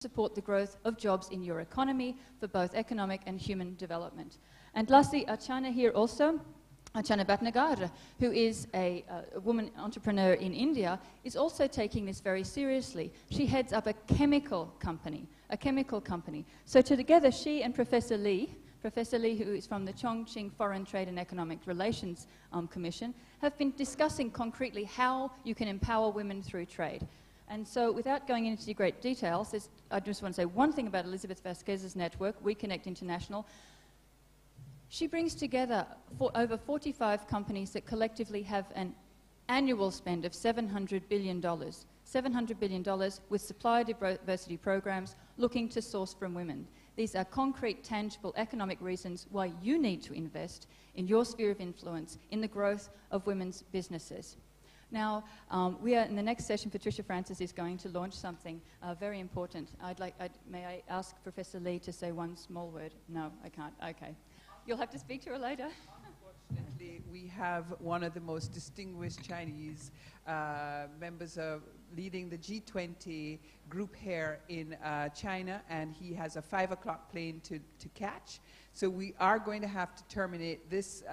support the growth of jobs in your economy for both economic and human development. And lastly, Archana here also, Archana Bhatnagar, who is a woman entrepreneur in India, is also taking this very seriously. She heads up a chemical company. So together, she and Professor Lee, who is from the Chongqing Foreign Trade and Economic Relations Commission, have been discussing concretely how you can empower women through trade. And so without going into great details, I just want to say one thing about Elizabeth Vasquez's network, We Connect International. She brings together over 45 companies that collectively have an annual spend of $700 billion. $700 billion with supplier diversity programs looking to source from women. These are concrete, tangible economic reasons why you need to invest in your sphere of influence in the growth of women's businesses. Now, we are in the next session. Patricia Francis is going to launch something very important. May I ask Professor Lee to say one small word? No, I can't. Okay. You'll have to speak to her later. Unfortunately, we have one of the most distinguished Chinese members of leading the G20 group here in China, and he has a 5 o'clock plane to catch. So we are going to have to terminate this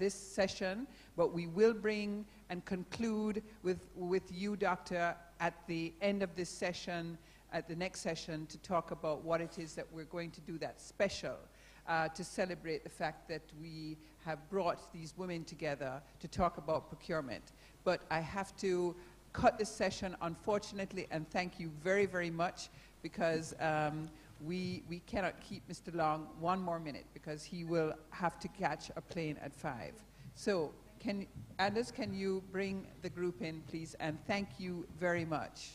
session, but we will bring and conclude with you, Doctor, at the end of this session, at the next session, to talk about what it is that we're going to do that's special to celebrate the fact that we have brought these women together to talk about procurement. But I have to cut this session, unfortunately, and thank you very, very much, because we cannot keep Mr. Long one more minute, because he will have to catch a plane at 5. So, Anders, can you bring the group in, please? And thank you very much.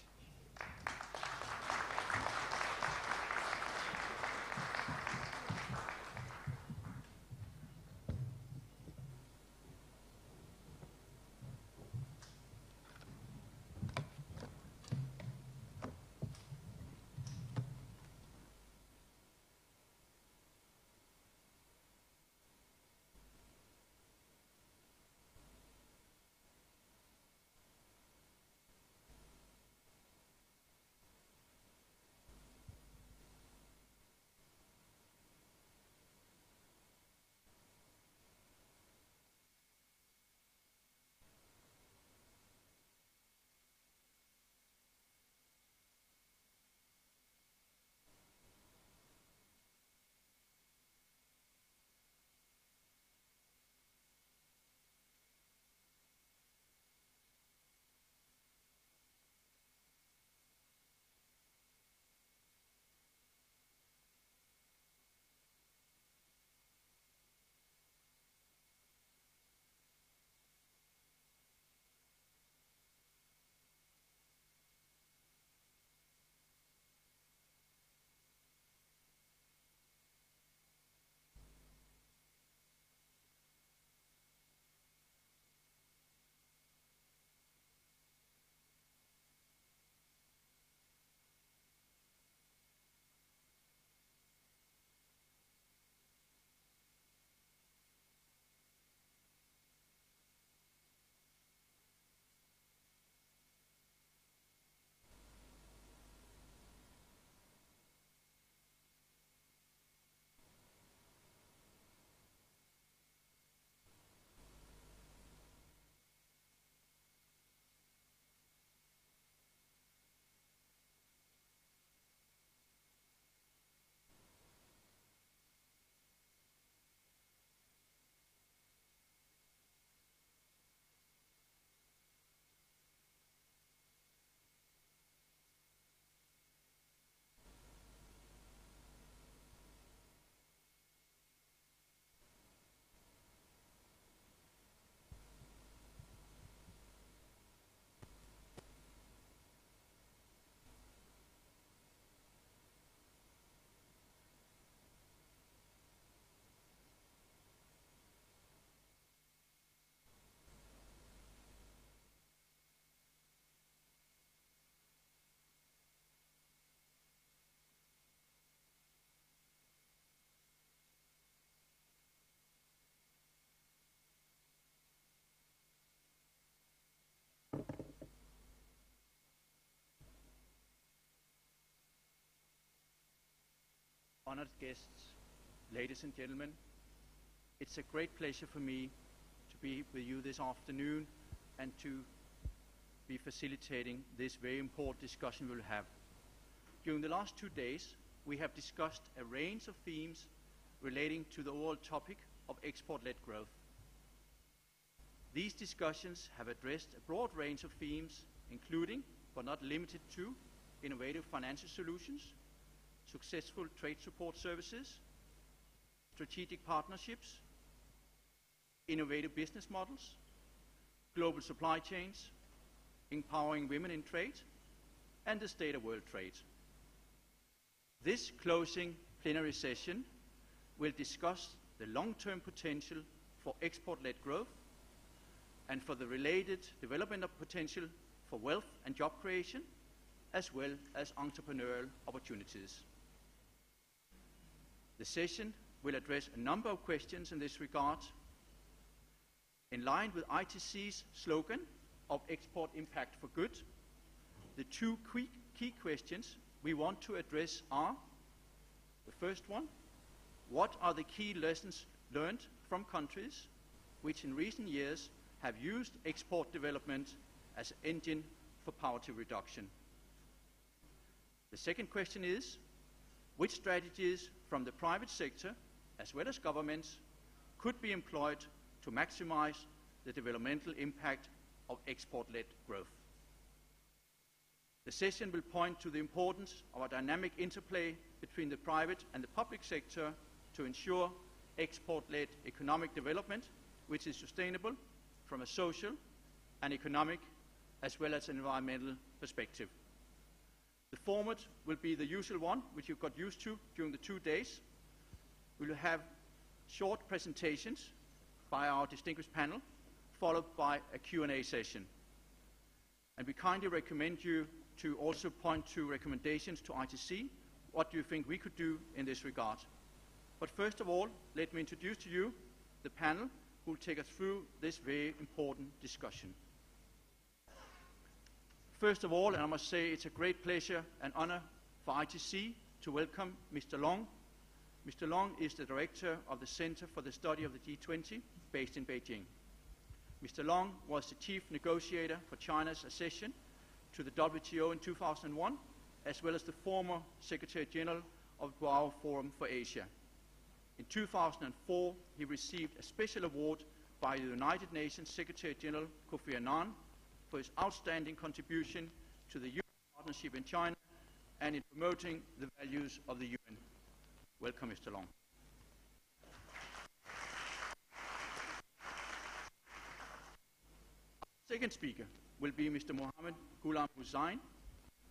honored guests, ladies and gentlemen, it's a great pleasure for me to be with you this afternoon and to be facilitating this very important discussion we'll have. During the last 2 days, we have discussed a range of themes relating to the overall topic of export-led growth. These discussions have addressed a broad range of themes, including, but not limited to, innovative financial solutions, successful trade support services, strategic partnerships, innovative business models, global supply chains, empowering women in trade, and the state of world trade. This closing plenary session will discuss the long-term potential for export-led growth and for the related development of potential for wealth and job creation, as well as entrepreneurial opportunities. The session will address a number of questions in this regard. In line with ITC's slogan of export impact for good, the two key questions we want to address are: the first one, what are the key lessons learned from countries which in recent years have used export development as an engine for poverty reduction? The second question is, which strategies from the private sector as well as governments could be employed to maximize the developmental impact of export-led growth? The session will point to the importance of a dynamic interplay between the private and the public sector to ensure export-led economic development, which is sustainable from a social and economic as well as an environmental perspective. The format will be the usual one, which you've got used to during the 2 days. We will have short presentations by our distinguished panel, followed by a Q&A session. And we kindly recommend you to also point to recommendations to ITC. What do you think we could do in this regard? But first of all, let me introduce to you the panel who will take us through this very important discussion. First of all, and I must say it's a great pleasure and honor for ITC to welcome Mr. Long. Mr. Long is the director of the Center for the Study of the G20, based in Beijing. Mr. Long was the chief negotiator for China's accession to the WTO in 2001, as well as the former Secretary General of the Boao Forum for Asia. In 2004, he received a special award by the United Nations Secretary General Kofi Annan for his outstanding contribution to the UN partnership in China and in promoting the values of the UN. Welcome, Mr. Long. Our second speaker will be Mr. Mohammed Ghulam Hussain.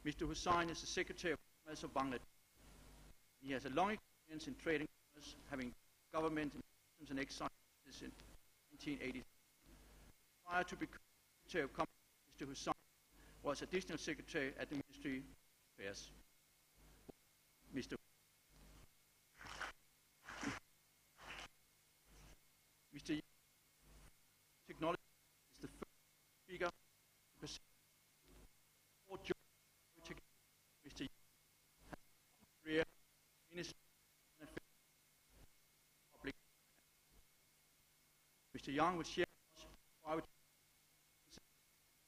Mr. Hussain is the Secretary of Commerce of Bangladesh. He has a long experience in trade and commerce, having government in customs and excise in 1980. Prior to becoming Secretary of Commerce, Mr. Hussain was Additional Secretary at the Ministry of Affairs. Mr. Technology is the first speaker to present Mr. has a career in Ministry of Public. Mr. Yang will share private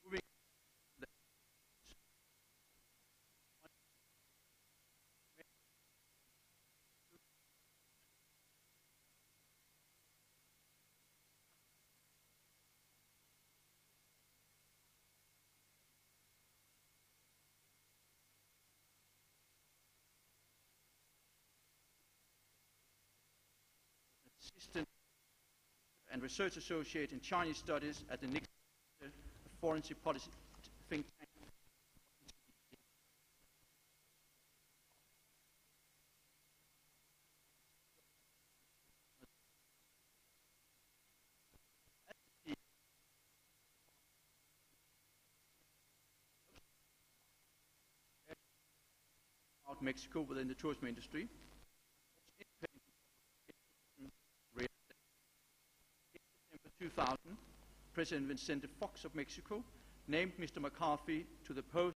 moving Assistant and Research Associate in Chinese Studies at the Nixon Center of Foreign Policy think tank. About Mexico within the tourism industry. In September 2000, President Vicente Fox of Mexico named Mr. McCarthy to the post